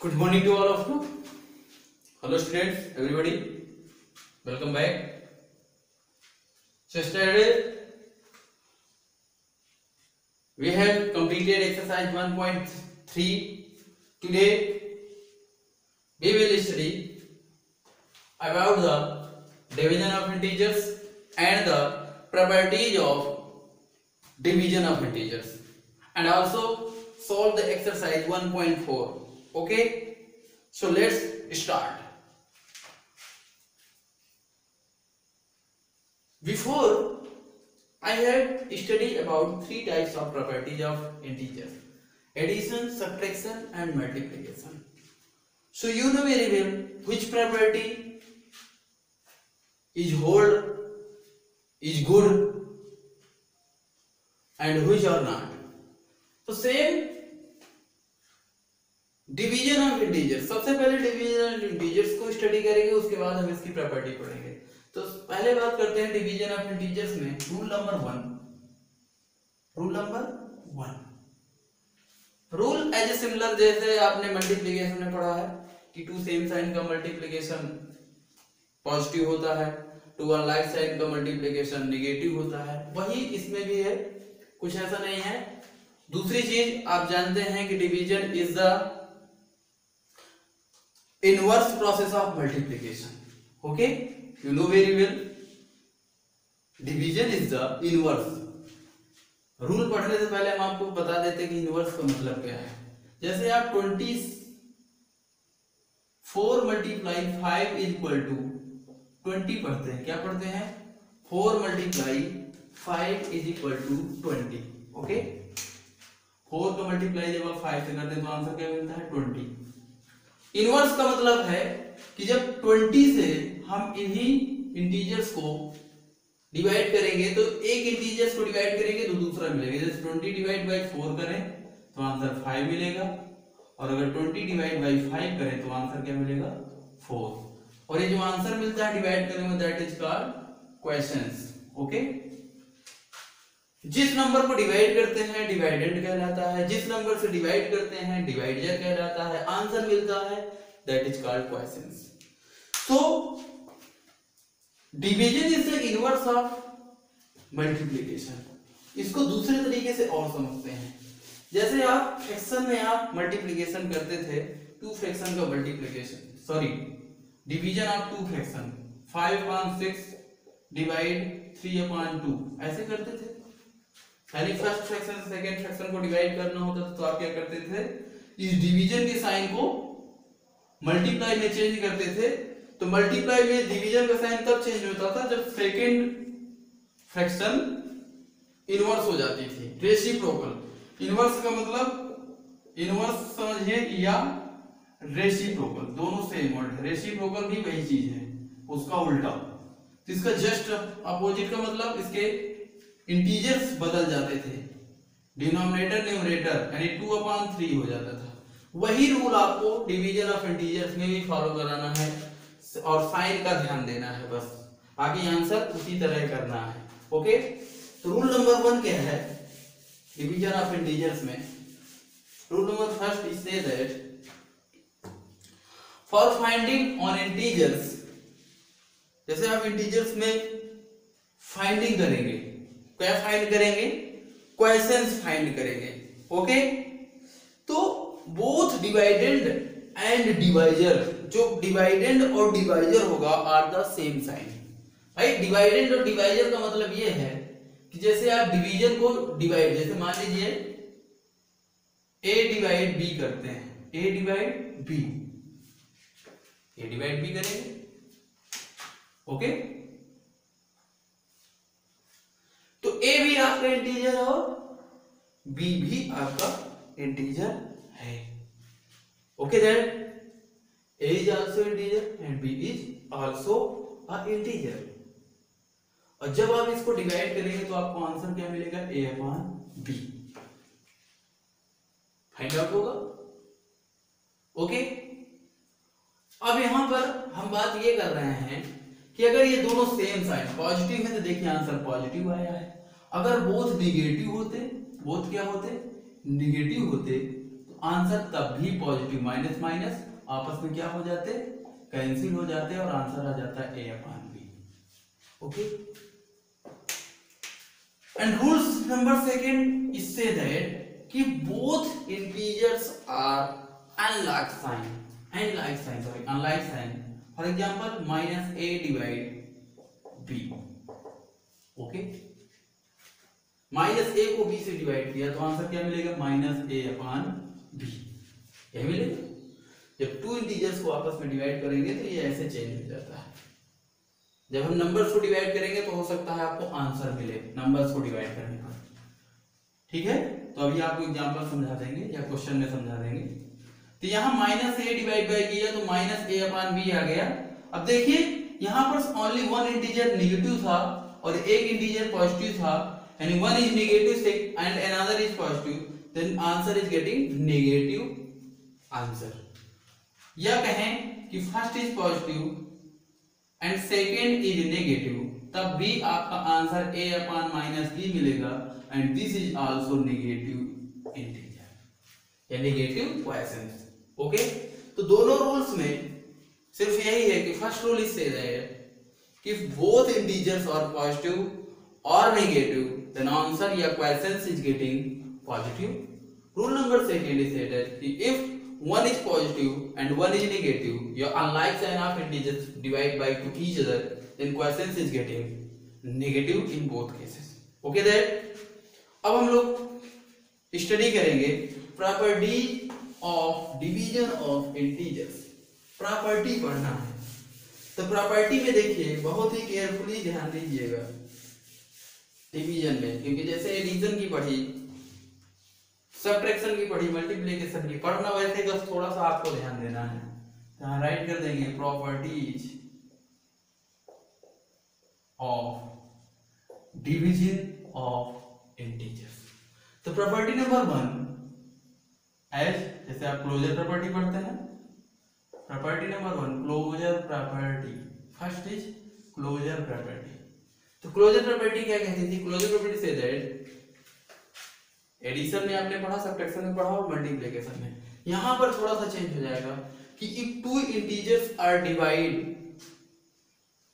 Good morning to all of you. Hello students, everybody. Welcome back. So yesterday we have completed exercise 1.3. Today we will study about the division of integers and the properties of division of integers, and also solve the exercise 1.4. Okay, so let's start. Before, I had studied about three types of properties of integers: addition, subtraction and multiplication. So you know very well which property is whole, is good, and which are not. So same division of integers, सबसे पहले division of integers को study करेंगे, उसके बाद हम इसकी property पढ़ेंगे। तो पहले बात करते हैं डिवीजन ऑफ इंटीजर्स में rule number one. Rule as a similar, जैसे आपने मल्टीप्लिकेशन में पढ़ा है कि टू सेम साइन का मल्टीप्लिकेशन पॉजिटिव होता है, टू अनलाइक साइन का मल्टीप्लिकेशन नेगेटिव होता है, वही इसमें भी है, कुछ ऐसा नहीं है। दूसरी चीज आप जानते हैं कि division is the inverse process of multiplication. Okay, you know very well division is the inverse. Rule पढ़ने से पहले हम आपको बता देते हैं कि इनवर्स का मतलब क्या है। जैसे आप 24 मल्टीप्लाई 5 इज इक्वल टू 20 पढ़ते हैं, क्या पढ़ते हैं? 4 multiply 5 is equal to 20। Okay, 4 का मल्टीप्लाई जब आप 5 से करते हैं तो आंसर क्या मिलता है? 20। इनवर्स का मतलब है कि जब 20 से हम इन्हीं इंटीजर्स को डिवाइड करेंगे तो एक इंटीजर्स को डिवाइड करेंगे तो दूसरा मिलेगा। जैसे 20 डिवाइड बाई 4 करें तो आंसर 5 मिलेगा, और अगर 20 डिवाइड बाई 5 करें तो आंसर क्या मिलेगा? 4। और ये जो आंसर मिलता है डिवाइड करने में, दैट इज कॉल्ड क्वोशिएंट्स। ओके, जिस नंबर को डिवाइड करते हैं डिवाइडेंड कहलाता है, जिस नंबर से डिवाइड करते हैं डिवाइजर कहलाता है, आंसर मिलता है, that is called quotients. So division is the inverse of multiplication. इसको दूसरे तरीके से और समझते हैं। जैसे आप फ्रैक्शन में आप मल्टीप्लिकेशन करते थे, टू फ्रैक्शन का multiplication, sorry division of two fraction, 5/6 divide 3/2 ऐसे करते थे। यानी फर्स्ट फ्रैक्शन से सेकंड फ्रैक्शन को डिवाइड करना होता था तो आप क्या करते थे? इस डिवीजन के साइन को मल्टीप्लाई में चेंज करते थे। तो मल्टीप्लाई में डिवीजन का साइन तब चेंज होता था जब सेकंड फ्रैक्शन इनवर्स हो जाती थी, रेसिप्रोकल। इनवर्स का मतलब इनवर्स समझिए या रेसिप्रोकल, दोनों सेम वर्ड है। रेसिप्रोकल भी वही चीज है, उसका उल्टा। तो इसका जस्ट अपोजिट का मतलब इसके इंटीजर्स बदल जाते थे, डिनोमिनेटर न्यूमरेटर यानी 2/3 हो जाता था। वही रूल आपको डिवीजन ऑफ इंटीजर्स में भी फॉलो कराना है और साइन का ध्यान देना है, बस बाकी आंसर उसी तरह करना है। ओके, तो रूल नंबर 1 क्या है डिवीजन ऑफ इंटीजर्स में? Rule number first is say that for finding on integers, जैसे आप इंटीजर्स में फाइंडिंग करेंगे, क्या फाइंड करेंगे? क्वोशिएंट्स फाइंड करेंगे। ओके, तो बोथ डिवाइडेंड एंड डिवाइजर, जो डिवाइडेंड और डिवाइजर होगा आर द सेम साइन। भाई डिवाइडेंड और डिवाइजर का मतलब ये है कि जैसे आप डिवीजन को डिवाइड, जैसे मान लीजिए a डिवाइड b करते हैं, a divide b, a divide b करेंगे। ओके, तो a भी आपका इंटीजर है और b भी आपका इंटीजर है। Okay, that a is also integer and b is also a integer। और जब आप इसको डिवाइड करेंगे तो आपको आंसर क्या मिलेगा? a/b। फाइंड आउट होगा। ओके, अब यहां पर हम बात ये कर रहे हैं कि अगर ये दोनों सेम साइन पॉजिटिव है तो देखिए आंसर पॉजिटिव आया है। अगर बोथ निगेटिव होते, बोथ क्या होते? निगेटिव होते, तो आंसर तब भी पॉजिटिव, माइनस माइनस आपस में क्या हो जाते, कैंसिल हो जाते और आंसर आ जाता है A/B। Okay, and rules number second is से दैट कि both integers are unlike sign, unlike sign. For example -A/B। Okay, -A को B से डिवाइड किया तो आंसर क्या मिलेगा, -A/B, यही मिलेगा। जब टू इंटीजर्स को आपस में डिवाइड करेंगे तो ये ऐसे चेंज हो जाता है। जब हम नंबर्स को डिवाइड करेंगे तो हो सकता है आपको आंसर मिले नंबर्स को डिवाइड करने पर। ठीक है, तो अभी आपको एग्जांपल समझा देंगे या क्वेश्चन में समझा देंगे। तो यहाँ -A डिवाइड बाय किया तो -A/B आ गया। अब देखिए यहाँ पर ओनली वन इंटीजर नेगेटिव था और एक इंटीजर पॉजिटिव था, यानी one is negative and another is positive, then answer is getting negative answer. या कहें कि first is positive and second is negative, तब भी आपका आंसर A/-B मिलेगा and this is also negative integer या नेगेटिव क्वोशिएंट। ओके, तो दोनों रूल्स में सिर्फ यही है कि फर्स्ट रूल इज से दैट कि बोथ इंटीजर्स आर पॉजिटिव और नेगेटिव, देन आंसर या quotient is getting positive. Rule number second is that if one is positive and one is negative, your unlike sign of integers divide by to each other, then quotient is getting negative in both cases. Okay that? अब हम लोग study करेंगे property of division of integers. Property पढ़ना है तो property में देखिए बहुत ही केयरफुली ध्यान दीजिएगा डिवीजन में, क्योंकि जैसे एडिशन की पढ़ी, सब्ट्रैक्शन की पढ़ी, मल्टीप्लिकेशन की पढ़ना, वैसे बस थोड़ा सा आपको ध्यान देना है। यहाँ राइट कर देंगे properties of division of integers. तो प्रॉपर्टी नंबर 1 एज जैसे आप क्लोजर प्रॉपर्टी पढ़ते हैं, property number 1 closure property, first is closure property. तो क्लोजर प्रॉपर्टी क्या कहती थी, closure property say that addition में आपने पढ़ा, सब्ट्रैक्शन में पढ़ा और मल्टीप्लिकेशन में। यहां पर थोड़ा सा चेंज हो जाएगा कि if two integers are divide,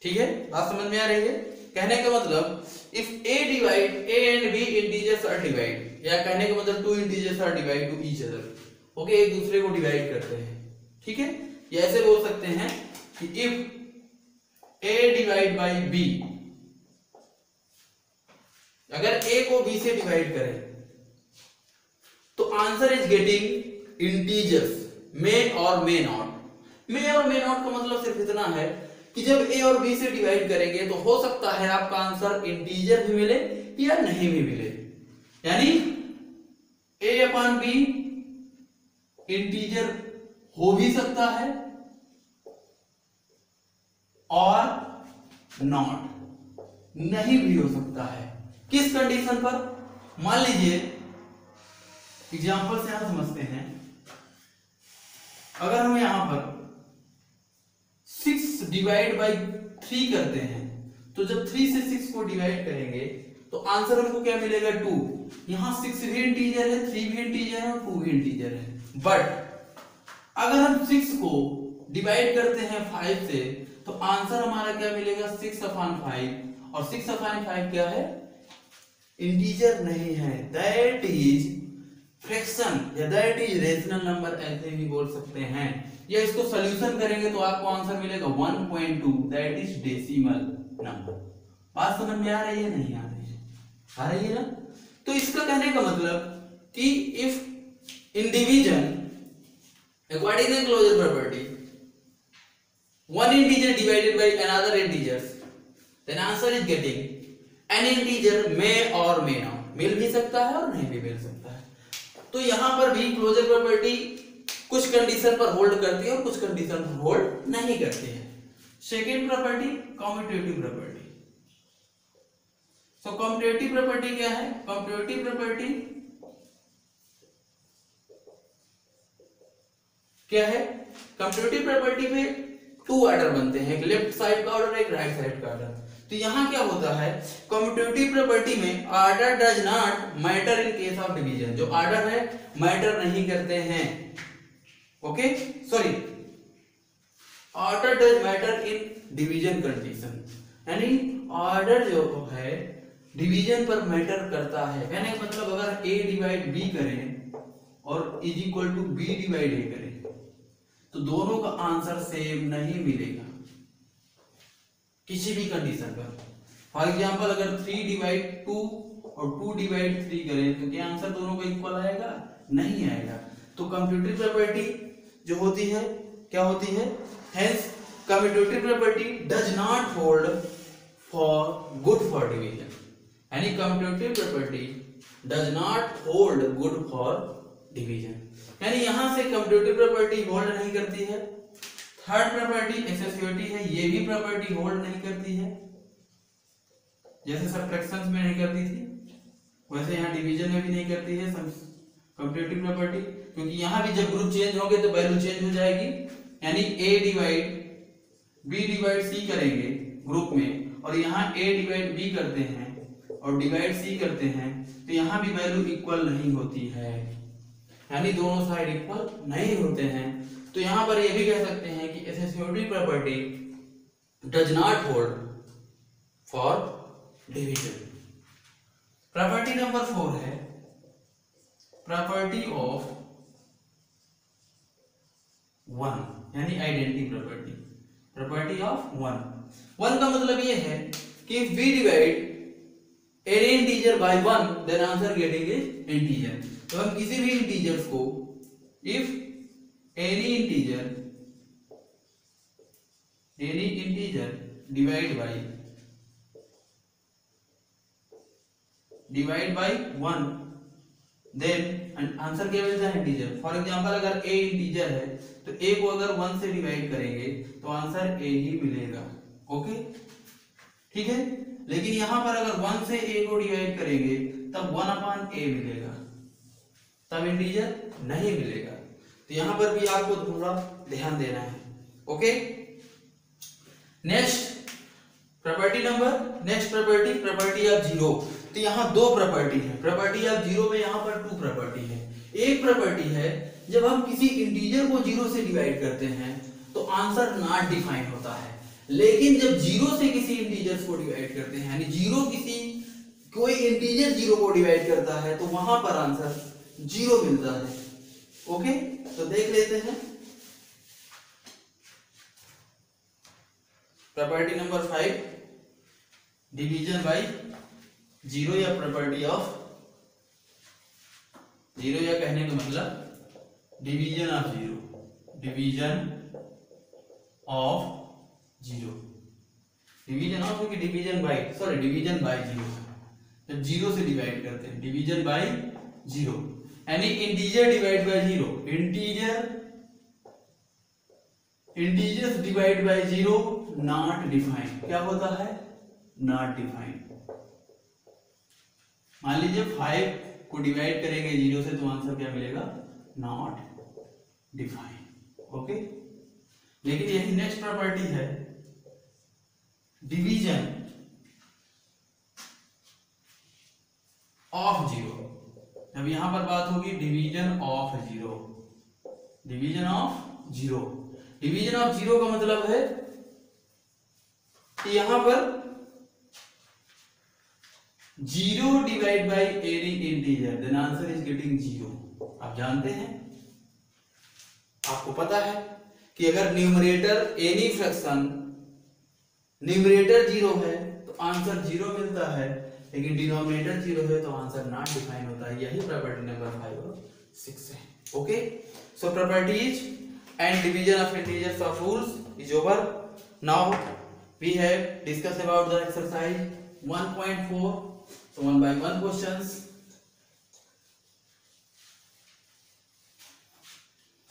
ठीक है, बात समझ में आ रही है? कहने का मतलब if a divide a and b integers are divide, या कहने का मतलब two integers are divide to each other, okay, एक दूसरे को डिवाइड करते हैं, ठीक है। ये ऐसे बोल सकते हैं कि if a divide by b, अगर a को b से डिवाइड करें तो आंसर इज गेटिंग इंटीजर्स मे और मे नॉट। मे और मे नॉट का मतलब सिर्फ इतना है कि जब a और b से डिवाइड करेंगे तो हो सकता है आपका आंसर इंटीजर भी मिले या नहीं भी मिले, यानी A/B इंटीजर हो भी सकता है और नॉट नहीं भी हो सकता है। किस कंडीशन पर? मान लीजिए एग्जांपल से हम समझते हैं, अगर हम यहां पर 6 डिवाइड बाई 3 करते हैं तो जब 3 से 6 को डिवाइड करेंगे तो आंसर हमको क्या मिलेगा 2। यहां 6 भी इंटीजर है, 3 भी इंटीजर है और 2 भी इंटीजर है। बट अगर हम 6 को डिवाइड करते हैं 5 से तो आंसर हमारा क्या मिलेगा 6/5, और 6/5 क्या है? इंटीजर नहीं है, दैट इज फ्रैक्शन या दैट इज रेशनल नंबर, ऐसे भी बोल सकते हैं। या इसको सॉल्यूशन करेंगे तो आपको आंसर मिलेगा 1.2, दैट इज डेसिमल नंबर। बात समझ में आ रही है नहीं आ रही है? आ रही है ना? तो इसका कहने का मतलब कि if in division according to closure property one integer divided by another integers, then answer is getting an integer may or may not, मिल भी सकता है और नहीं भी मिल सकता है। तो यहां पर भी क्लोजर प्रॉपर्टी कुछ कंडीशन पर होल्ड करती है और कुछ कंडीशन पर होल्ड नहीं करती है। Second property commutative property. So commutative property क्या है? कम्यूटेटिव प्रॉपर्टी क्या है? कम्यूटेटिव प्रॉपर्टी में 2 ऑर्डर बनते हैं, एक लेफ्ट साइड का ऑर्डर, एक राइट साइड का ऑर्डर। तो यहाँ क्या होता है, कम्यूटेटिव प्रॉपर्टी में order does not matter in case of division, जो ऑर्डर है मैटर नहीं करते हैं, okay sorry, order does matter in division condition, यानी ऑर्डर जो है डिवीजन पर मैटर करता है। कहने का मतलब अगर a डिवाइड b करें और is equal to b divide a करें तो दोनों का आंसर सेम नहीं मिलेगा किसी भी कंडीशन पर। फॉर एग्जांपल अगर 3 डिवाइड 2 और 2 डिवाइड 3 करें तो क्या आंसर दोनों का इक्वल आएगा? नहीं आएगा। तो कम्यूटेटिव प्रॉपर्टी जो होती है क्या होती है, hence commutative property does not hold for good for division, यानी commutative property does not hold good for division, यानी यहां से कम्यूटेटिव प्रॉपर्टी होल्ड नहीं करती है। थर्ड प्रॉपर्टी एसोसिएटिव है, ये भी प्रॉपर्टी होल्ड नहीं करती है, जैसे सबट्रैक्शंस में नहीं करती थी वैसे यहाँ डिवीजन में भी नहीं करती है कम्यूटेटिव प्रॉपर्टी, क्योंकि यहाँ भी जब ग्रुप चेंज होंगे तो वैल्यू चेंज हो जाएगी, यानी a divide b divide c करेंगे ग्रुप में और यहाँ a डिवाइड b करते हैं और डिवाइड c करते हैं तो यहाँ भी वैल्यू इक्वल नहीं होती है, यानी दोनों साइड इक्वल नहीं होते हैं। तो यहाँ पर ये भी कह सकते हैं कि associative property does not hold for division. Property number 4 है प्रॉपर्टी ऑफ वन, यानी identity property, property of one. One का मतलब ये है कि if we divide any integer by one then answer getting is integer. तो हम किसी भी इंटीजर्स को if any integer divide by one then answer क्या मिलता है? इंटीजर। फॉर एग्जांपल अगर a इंटीजर है तो a को अगर 1 से डिवाइड करेंगे तो आंसर a ही मिलेगा, ओके ठीक है। लेकिन यहां पर अगर 1 से a को डिवाइड करेंगे तब 1/a मिलेगा, तब इंटीजर नहीं मिलेगा। तो यहां पर भी आपको थोड़ा ध्यान देना है, okay. Next property of zero. तो यहाँ दो प्रॉपर्टी है, प्रॉपर्टी ऑफ जीरो में यहाँ पर 2 प्रॉपर्टी है। एक प्रॉपर्टी है जब हम किसी इंटीजर को जीरो से डिवाइड करते हैं तो आंसर नॉट डिफाइन होता है, लेकिन जब जीरो से किसी इंटीजर को डिवाइड करते हैं, यानी कोई इंटीजर जीरो को डिवाइड करता है तो वहां पर आंसर जीरो मिलता है, ओके। तो देख लेते हैं property number 5 division by zero, या प्रॉपर्टी ऑफ जीरो, या कहने का मतलब division of zero, division of कि डिवीजन बाय जीरो, जब जीरो से डिवाइड करते हैं डिवीजन बाय जीरो, यानी integer divide by zero, integers divide by zero not defined. क्या होता है? Not defined. मान लीजिए 5 को डिवाइड करेंगे जीरो से तो आंसर क्या मिलेगा? Not defined, okay. लेकिन यही नेक्स्ट प्रॉपर्टी है डिवीजन ऑफ जीरो। जब यहां पर बात होगी division of zero, division of zero का मतलब है कि यहां पर zero divide by any integer then answer is getting zero. आप जानते हैं, आपको पता है कि अगर numerator any fraction numerator zero है तो आंसर जीरो मिलता है, लेकिन डिनोमिनेटर जीरो है तो आंसर नॉट डिफाइन होता है। यही प्रॉपर्टी नंबर 5 और 6 है, okay. So properties and division of integers of rules is over. Now we have discuss about the exercise 1.4, so 1 by 1 questions.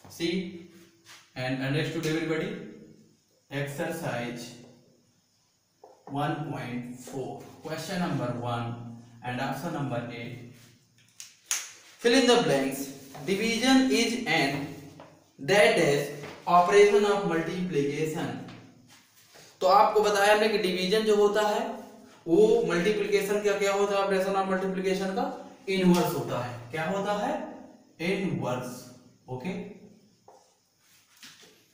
See and understood everybody? Exercise 1.4, question number 1 and answer number 8. Fill in the blanks. Division is an that is operation of multiplication. तो आपको बताया हमने कि division जो होता है वो multiplication का क्या होता है, ऑपरेशन ऑफ मल्टीप्लिकेशन का इनवर्स होता है। क्या होता है? इनवर्स। ओके,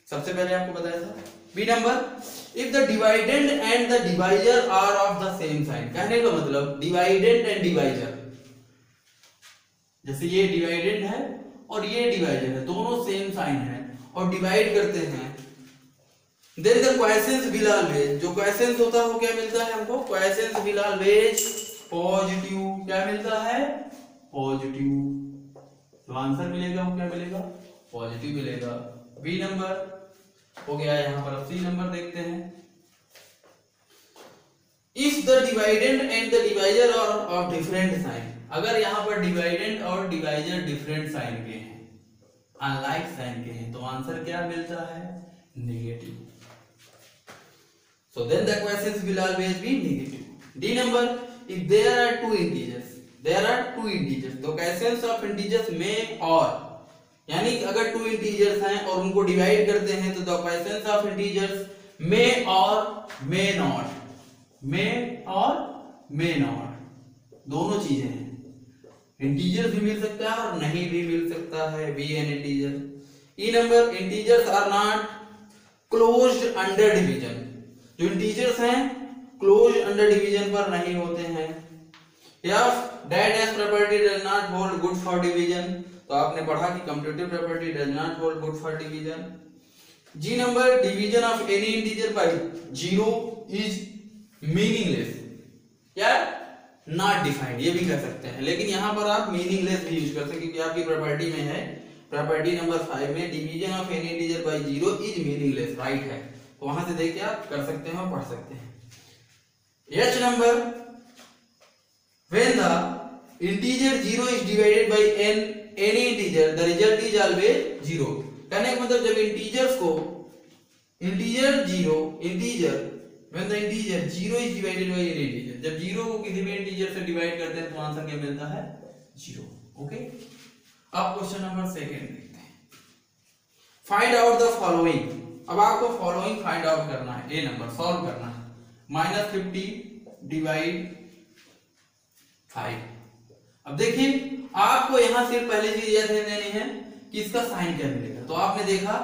सबसे पहले आपको बताया था। B number, if the dividend and the divisor are of the same sign. कहने का मतलब डिवाइडेंड एंड डिवाइजर, जैसे ये डिवाइडेंड है और ये डिवाइजर है, दोनों सेम साइन है और डिवाइड करते हैं, then the quotient will always, जो क्वोशिएंट होता है वो क्या मिलता है हमको? Quotient will always positive. क्या मिलता है? पॉजिटिव। तो आंसर मिलेगा वो क्या मिलेगा? पॉजिटिव मिलेगा। बी नंबर हो गया यहां पर। अब सी नंबर देखते हैं। If the dividend and the divisor are of different sign, अगर यहां पर डिवाइडेंड और डिवाइजर डिफरेंट साइन के हैं, अनलाइक साइन के हैं, तो आंसर क्या मिलता है? Negative. So then the questions will always be negative. D number, if there are two integers, तो questions of integers may or, यानी अगर टू इंटीजर्स हैं और उनको डिवाइड करते हैं तो the questions of integers may or may not, दोनों चीजें हैं। इंटीजर्स भी मिल सकता है और नहीं भी मिल सकता है, be an integer. E number, integers are not closed under division, जो इंटीजर्स हैं क्लोज अंडर डिवीजन पर नहीं होते हैं। या that as property does not hold good for division, तो आपने पढ़ा कि commutative property does not hold good for division. G number, division of any integer by 0 is meaningless या नॉट डिफाइंड, ये भी कह सकते हैं, लेकिन यहां पर आप मीनिंगलेस भी यूज कर सकते हैं क्योंकि आपकी प्रॉपर्टी में है, प्रॉपर्टी नंबर 5 में division of any integer by 0 is meaningless, right है, तो वहां से देख के आप कर सकते हैं और पढ़ सकते हैं। H number, when the integer 0 is divided by any integer, the result is always 0। कहने का मतलब जब इंटीजर्स को when the integer 0 is divided by any integer, जब 0 को किसी भी इंटीजर से डिवाइड करते हैं तो आंसर क्या मिलता है? 0। ओके, अब क्वेश्चन नंबर 2 देखते हैं। फाइंड आउट द फॉलोइंग, अब आपको फॉलोइंग फाइंड आउट करना है, ए नंबर सॉल्व करना है। -50 डिवाइड 5। अब देखिए आपको यहां सिर्फ पहले चीज यह ध्यान देनी है कि इसका साइन क्या मिलेगा। तो आपने देखा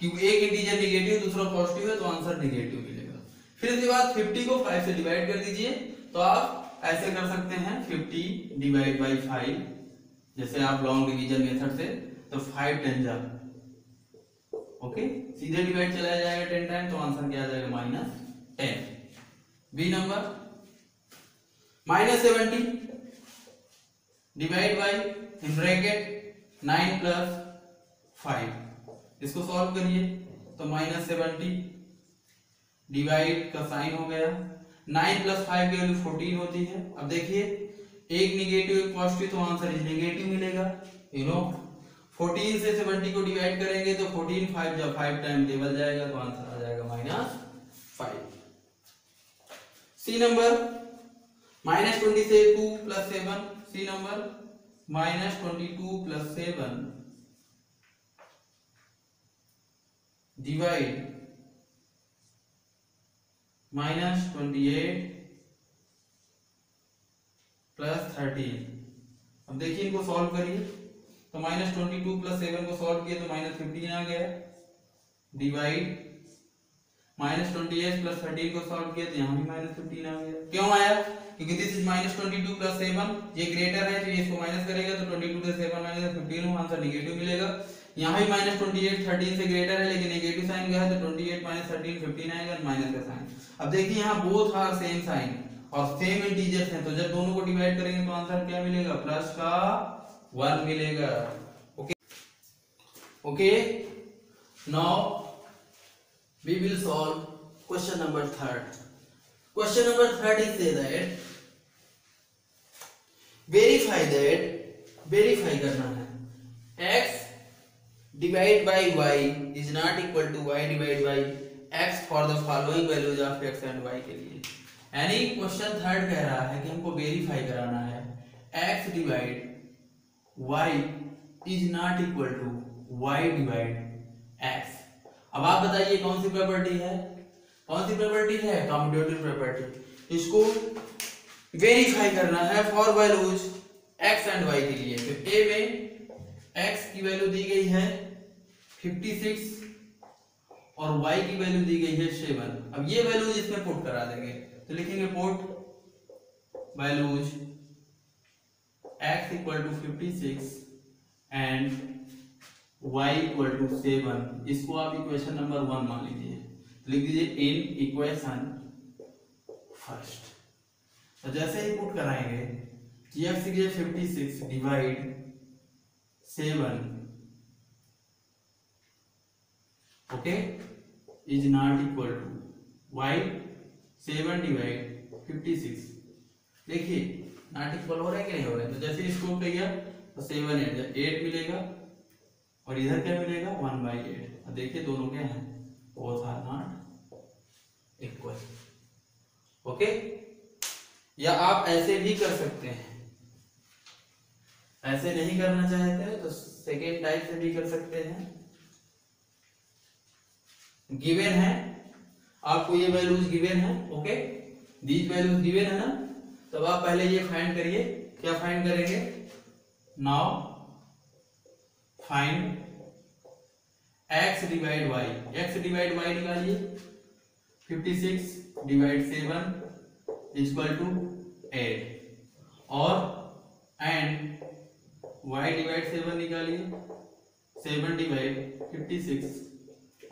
कि एक इंटीजर नेगेटिव दूसरा पॉजिटिव है तो आंसर नेगेटिव मिलेगा। फिर इसके बाद 50 को 5 से डिवाइड कर दीजिए, तो आप ऐसे कर सकते हैं 50 डिवाइड बाई 5, जैसे आप लॉन्ग डिवीजन मेथड से, तो 5 10 जा, ओके, सीधे डिवाइड चला जाएगा 10 टाइम, तो आंसर क्या आ जाएगा? -10। B number, -70 divide by in bracket 9 + 5, इसको सॉल्व करिए तो -70 डिवाइड का साइन हो गया, 9 + 5 की वैल्यू 14 होती है। अब देखिए एक नेगेटिव एक पॉजिटिव, तो आंसर इज नेगेटिव मिलेगा। 14 से 70 को डिवाइड करेंगे तो 14 5 जब 5 टाइम टेबल जाएगा तो आंसर आ जाएगा -5। सी नंबर, -20 से 2 + 7, सी नंबर -22 + 7 डिवाइड -28 + 13। अब देखिए इनको सॉल्व करिए तो -22 + 7 को सॉल्व किए तो -15 आ गया, डिवाइड -28 + 13 को सॉल्व किया तो यहाँ भी -15 आ गया। क्यों आया? क्योंकि दिस इज -22 + 7, ये ग्रेटर है तो ये इसको माइनस करेगा तो 22 से 7 माइनस 15 हो, आंसर नेगेटिव मिलेगा। यहाँ भी -28 13 से ग्रेटर है लेकिन नेगेटिव साइन गया है तो 28 - 13 15 आएगा, माइनस का साइन। अब देखिए यहाँ बोथ आर सेम साइन और सेम इंटीजर्स हैं, तो जब दोनों को डिवाइड करेंगे तो आंसर क्या मिलेगा? +1 मिलेगा। Okay okay, now we will solve question number 3rd. Question number 3rd is say that verify करना है x divide by y is not equal to y divide by x for the following values of x and y के लिए। यानी question 3rd कह रहा है कि हमको वेरीफाई कराना है x divide y is not equal to y divide x। अब आप बताइए कौन सी प्रॉपर्टी है? कौन सी प्रॉपर्टी है? Commutative property. इसको वेरीफाई करना है for values x and y के लिए। तो a में x की वैल्यू दी गई है 56 और y की वैल्यू दी गई है 7। अब ये वैल्यूज इसमें पुट करा देंगे, तो लिखेंगे put values x equal to 56 and y equal to 7। इसको आप इक्वेशन नंबर 1 मान लीजिए, तो लिख दीजिए इन इक्वेशन फर्स्ट। तो जैसे ही पुट कराएंगे x की 56 divide 7 okay is not equal to y 7 divide 56। देखिए नॉट इक्वल हो रहा है कि नहीं हो रहा है। तो जैसे इसको किया तो 7 8 मिलेगा और इधर क्या मिलेगा 1/8। और देखिए दोनों क्या है, both are not equal. Okay, या आप ऐसे भी कर सकते हैं, ऐसे नहीं करना चाहते हैं तो सेकेंड टाइप से भी कर सकते हैं। गिवन है आपको, ये वैल्यूज गिवन है, ओके दीज वैल्यूज गिवन है ना। तब आप पहले ये फाइंड करिए। क्या फाइंड करेंगे? Now find x divide y। x divide y निकालिए, 56 डिवाइड 7 इक्वल टू 8 और एंड y डिवाइड 7 निकालिए, 7 डिवाइड 56।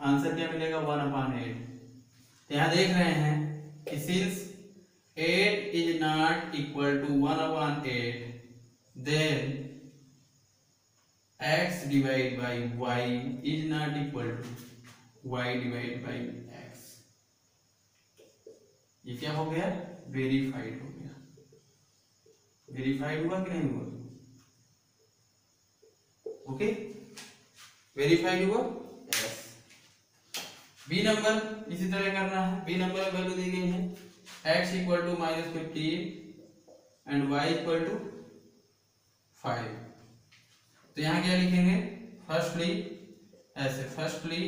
आंसर क्या मिलेगा 1/8। यहां देख रहे हैं कि since 8 is not equal to 1/8 then x divide by y is not equal to y divide by x। ये क्या हो गया? वेरीफाइड हो गया। वेरीफाइड हुआ कि नहीं हुआ? ओके, वेरीफाइड हुआ। यस। बी नंबर इसी तरह करना है। बी नंबर में वैल्यू दी गई है x equal to -15 and y equal to 5। तो यहां क्या लिखेंगे? फर्स्टली ऐसे, फर्स्टली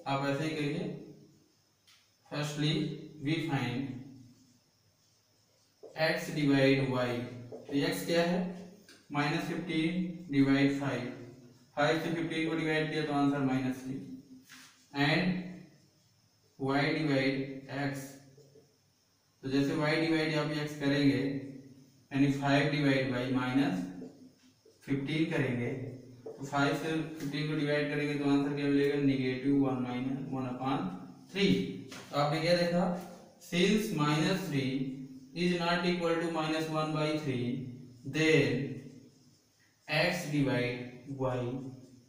आप ऐसे ही करिए, firstly we find x divide y। तो x क्या है? -15 डिवाइड 5। 5 से 15 को डिवाइड किया तो answer -3 and y divide x। तो जैसे y डिवाइड आप x करेंगे यानी 5 डिवाइड बाई -15 करेंगे तो 5 से 15 को डिवाइड करेंगे तो आंसर क्या मिलेगा? -1 1/3। तो आपने क्या देखा? Since -3 is not equal to -1/3 then x divide y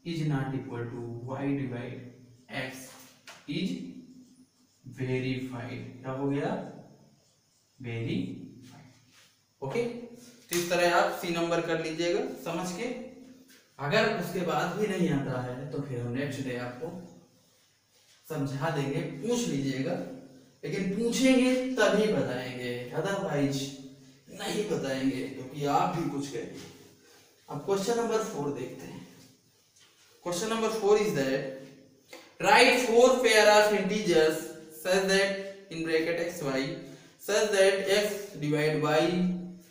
is not equal to y divide x is verified. क्या हो गया? वेरीफाइड। ओके, तो इस तरह आप सी नंबर कर लीजिएगा समझ के। अगर उसके बाद भी नहीं आता है तो फिर हम नेक्स्ट डे आपको समझा देंगे, पूछ लीजिएगा। लेकिन पूछेंगे तभी बताएंगे, अदरवाइज नहीं बताएंगे, क्योंकि आप भी कुछ करिए। अब क्वेश्चन नंबर 4 देखते हैं। Question number 4 is that right 4 pair of integers such that in bracket xy such that x divide y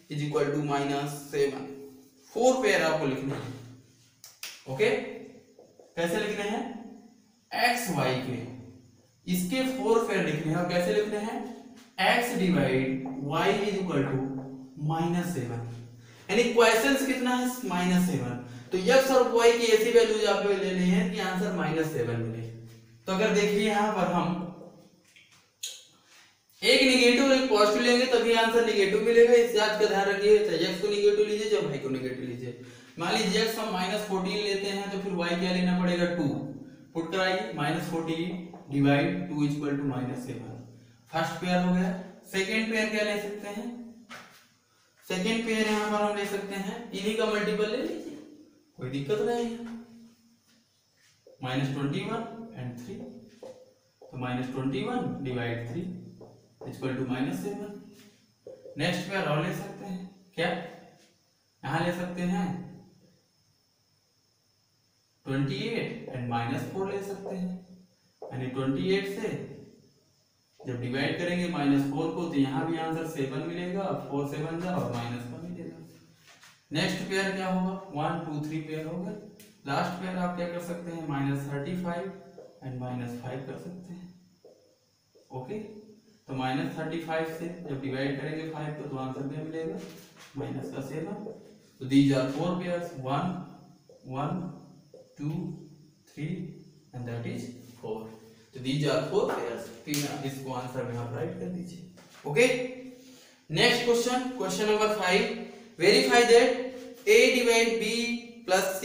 is equal to -7। 4 pair आपको लिखने हैं। ओके, कैसे लिखने हैं? x y के इसके 4 पेयर लिखने हैं। और कैसे लिखने हैं? x divide y is equal to -7। यानी क्वेश्चन कितना है? -7। तो x और y की ऐसी वैल्यूज आपको लेनी है कि आंसर -7 मिले। तो अगर देखिए यहां पर हम एक नेगेटिव और एक पॉजिटिव लेंगे तभी आंसर नेगेटिव मिलेगा। इस बात का ध्यान रखिए। चाहे x को नेगेटिव लीजिए चाहे y को नेगेटिव लीजिए। मान लीजिए x हम -14 लेते हैं तो फिर y क्या लेना पड़ेगा? 2। पुट कराइए, -14 divide 2 equal to -7। First pair हो गया। सेकंड पेयर क्या ले सकते हैं? सेकंड पेयर यहां पर हम ले सकते हैं, इन्हीं का मल्टीपल ले लीजिए, कोई दिक्कत नहीं है। -21 एंड 3, तो -21 divide 3 equal to -7। Next pair और ले सकते हैं, क्या यहां ले सकते हैं? 28 एंड -4 ले सकते हैं, यानी 28 से जब डिवाइड करेंगे -4 को तो यहाँ भी आंसर 7 मिलेगा, 4 से बन जा और माइनस का मिलेगा। नेक्स्ट पेयर क्या होगा, 1 2 3 पेयर होगा। लास्ट पेयर आप क्या कर सकते हैं, -35 एंड -5 कर सकते हैं। ओके, तो -35 से जब डिवाइड करेंगे 5 को तो आंसर क्या मिलेगा, -7। तो these are 4 pairs, 1 1 2 3 and that is 4। तो दीज आर 4 पेयर्स। फिर इसको आंसर में आप राइट कर दीजिए। Okay, next question, question number 5, verify that a divide b plus c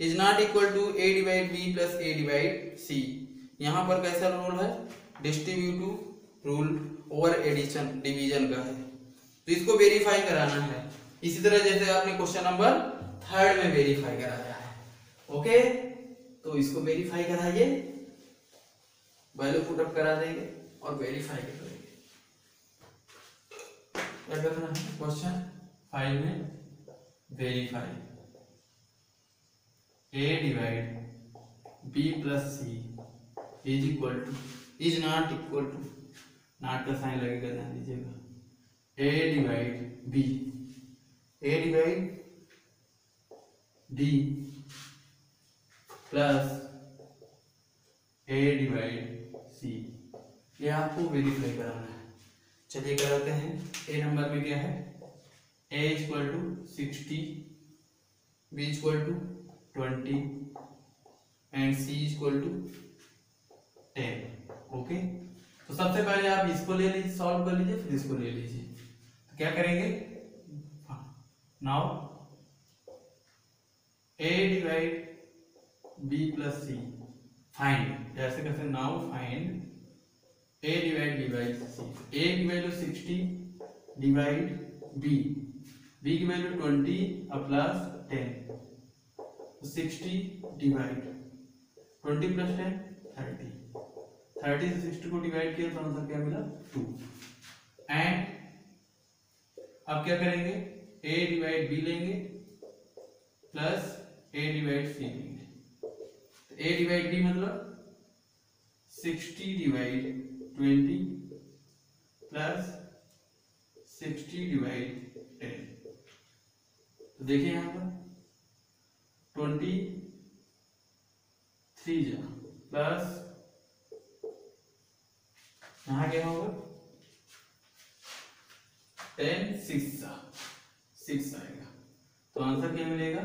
is not equal to a divide b plus a divide c। यहाँ पर कैसा रूल है, distributive rule over addition division का है, तो इसको वेरीफाई कराना है इसी तरह जैसे आपने क्वेश्चन नंबर 3 में वेरीफाई कराया है। ओके, तो इसको वेरीफाई कराइए, वैल्यू पुट अप करा देंगे और वेरीफाई करेंगे। क्या करना है, क्वेश्चन 5 में verify a divide b plus c is equal to, is not equal to, not का साइन लगेगा, ध्यान दीजिएगा, a divide b, a divide b plus a divide c, ये आपको वेरीफाई कराना है। चलिए कराते हैं। a नंबर में क्या है, a equal to 60, b equal to 20 and c equal to 10। Okay, तो सबसे पहले आप इसको ले लीजिए, सॉल्व कर लीजिए, फिर इसको ले लीजिए। तो क्या करेंगे, now a divide b plus c, find, ऐसे कैसे, now find a divide b by c। a की वैल्यू 60 डिवाइड b की वैल्यू 20 और प्लस 10, 60 डिवाइड 20 प्लस 10 30, 30 से 60 को डिवाइड किया तो आंसर क्या मिला, 2। एंड अब क्या करेंगे, a डिवाइड b लेंगे प्लस a डिवाइड c लेंगे। तो a डिवाइड b मतलब 60 डिवाइड 20 प्लस 60 डिवाइड 10। तो देखिए यहाँ पर 23 जा प्लस यहाँ क्या होगा 10 6 आएगा, तो आंसर क्या मिलेगा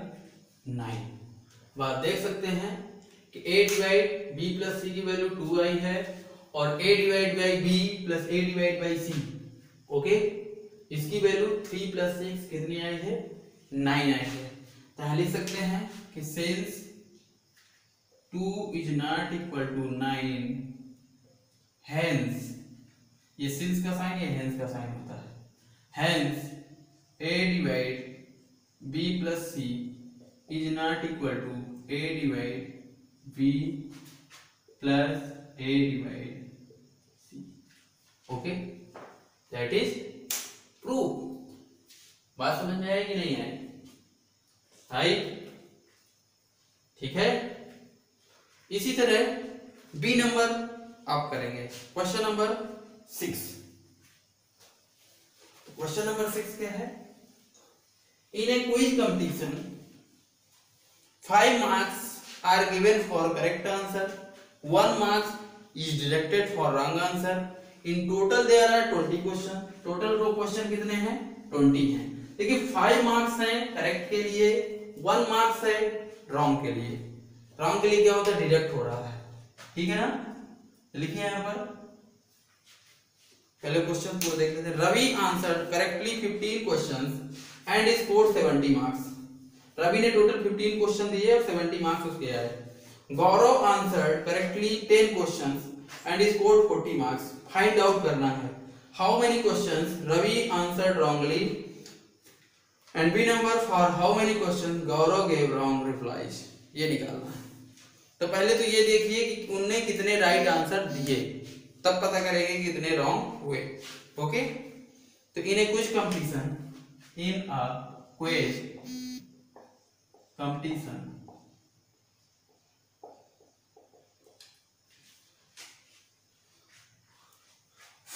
9। अब आप देख सकते हैं कि a divide b plus c की वैल्यू 2 आई है और a divide by b plus a divide by c, okay, इसकी वैल्यू 3 प्लस 6 कितनी आई है, 9 आई है। तो हम लिख सकते हैं कि since 2 is not equal to 9, hence, ये सिंस का साइन, ये हेंस का साइन होता है, hence a divide b plus c is not equal to a divide b plus a divide c। Okay, that is proof. बात समझ में आई कि नहीं आई, आई, ठीक है। इसी तरह बी नंबर आप करेंगे, क्वेश्चन नंबर 6। क्वेश्चन नंबर 6 क्या है, इन a quiz competition 5 marks are given for correct answer, 1 mark is deducted for wrong answer, in total there are 20 question. Total रो क्वेश्चन कितने हैं, 20 हैं। देखिए 5 मार्क्स हैं करेक्ट के लिए, 1 मार्क्स है रॉन्ग के लिए। रॉन्ग के लिए क्या होता है, डिडक्ट हो रहा है, ठीक है ना। लिखिए यहाँ पर, पहले क्वेश्चन को देख लेते हैं। Ravi answered correctly 15 questions and scored 70 marks. Ravi ने टोटल 15 क्वेश्चन दिए और 70 मार्क्स उसके आए। Gaurav answered correctly 10 questions and scored 40 marks. Find out करना है how many questions Ravi answered wrongly and be number for how many question Gaurav gave wrong replies, ये निकालना है। तो पहले तो ये देखिए कि उनने कितने राइट आंसर दिए, तब पता करेंगे कि कितने रॉन्ग हुए। ओके, तो in a quiz competition, in a quiz competition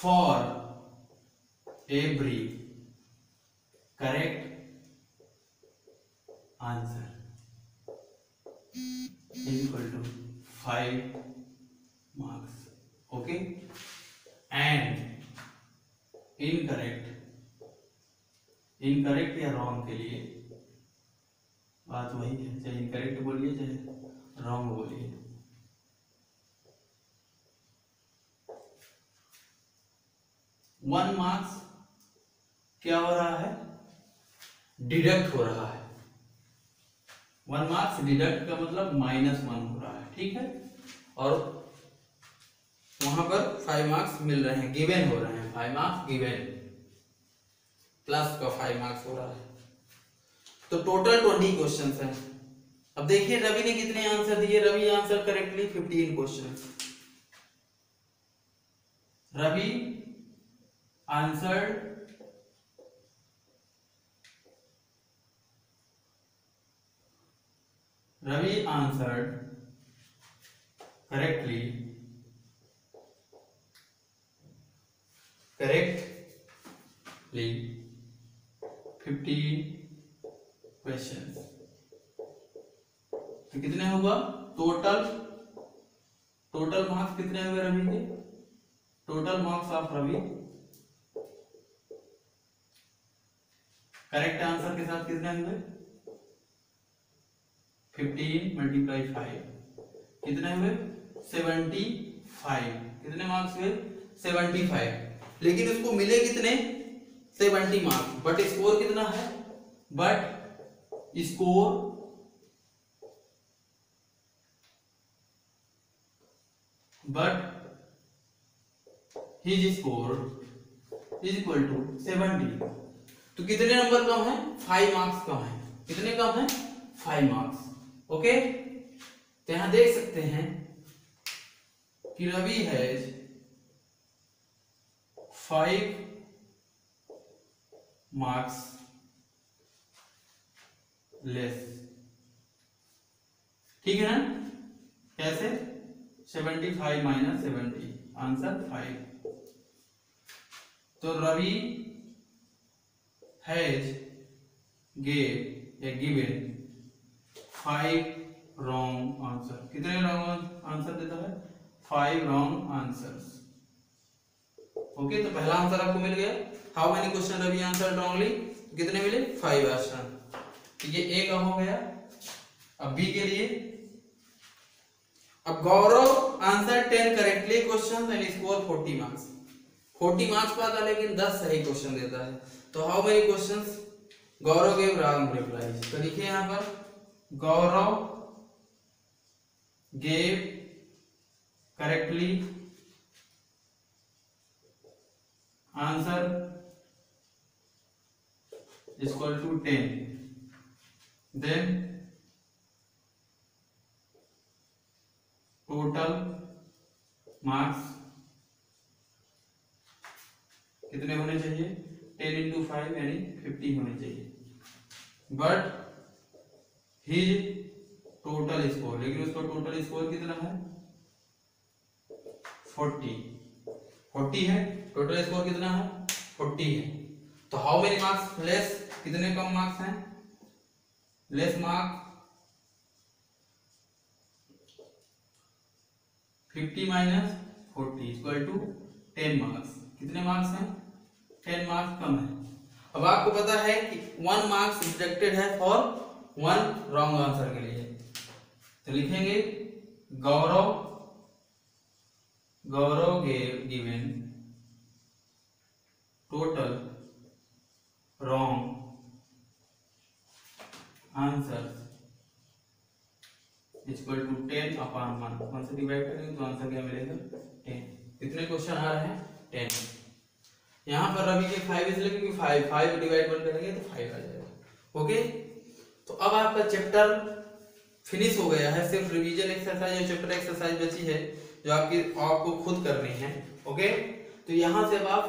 for every correct answer equal to 5 marks. Okay, and incorrect या रॉन्ग के लिए बात वही है, चाहे इनकरेक्ट बोलिए चाहे रॉन्ग बोलिए। 1 मार्क्स क्या हो रहा है, डिडक्ट हो रहा है। 1 मार्क्स डिडक्ट का मतलब -1 हो रहा है, ठीक है। और वहां पर 5 मार्क्स मिल रहे हैं, गिवन हो रहे हैं, 5 मार्क्स गिवन, प्लस का 5 मार्क्स हो रहा है। तो टोटल 20 क्वेश्चंस हैं। अब देखिए रवि ने कितने आंसर दिए, Ravi answer correctly 15 questions. Ravi answered correctly 15 questions. तो कितने हुआ टोटल मार्क्स कितने हुए रवि के, total marks of Ravi correct answer के साथ कितने हुए, 15 × 5 कितने हुए 75। कितने मार्क्स हुए 75, लेकिन उसको मिले कितने 70 मार्क्स, बट स्कोर कितना है, but score his score is equal to 70। तो कितने नंबर कम है, 5 मार्क्स कम है। कितने कम है 5 मार्क्स। ओके, तो यहां देख सकते हैं कि रवि हैज 5 मार्क्स लेस, ठीक है ना। कैसे 75 - 70 आंसर 5। तो Ravi has given 5 wrong answer. कितने रॉन्ग आंसर देता है, 5 रॉन्ग आंसर्स। ओके, तो पहला आंसर आपको मिल गया। How many question Ravi answer wrongly, कितने मिले 5 आंसर। ये ए का हो गया। अब बी के लिए, अब Gaurav answer 10 correctly question and score 40 marks. 40 marks पाता लेकिन 10 सही क्वेश्चन देता है। तो how many questions Gaurav gave wrong replies. तो लिखिए यहां पर गौरव gave correctly answer is equal to 10, then total marks कितने होने चाहिए 10 × 5 यानी 50 होने चाहिए, बट हिज टोटल स्कोर, लेकिन उसका टोटल स्कोर कितना है 40 है। टोटल स्कोर कितना है 40 है। तो हाउ मेनी मार्क्स लेस, कितने कम मार्क्स हैं, less mark 50 - 40 equal to 10 marks. कितने मार्क्स हैं 10 मार्क्स कम है। अब आपको पता है कि 1 मार्क्स डिडक्टेड है फॉर 1 रॉन्ग आंसर के लिए। तो लिखेंगे Gaurav given total wrong answer equal to 10/1। 1 से डिवाइड करेंगे तो आंसर क्या मिलेगा 10। कितने क्वेश्चन आ रहे हैं 10। यहां पर रवि के 5 इसलिए क्योंकि 5 डिवाइड 1 करेंगे तो 5 आ जाएगा। ओके, तो अब आपका चैप्टर फिनिश हो गया है। सिर्फ रिवीजन एक्सरसाइज और चैप्टर एक्सरसाइज बची है जो आपको खुद करनी है। ओके, तो यहां से अब आप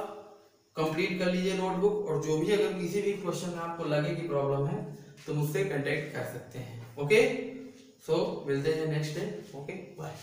कंप्लीट कर लीजिए नोटबुक, और जो भी अगर किसी भी क्वेश्चन में आपको लगे कि प्रॉब्लम है तो मुझसे कांटेक्ट कर सकते हैं। ओके, सो मिलते हैं नेक्स्ट डे। Okay, bye.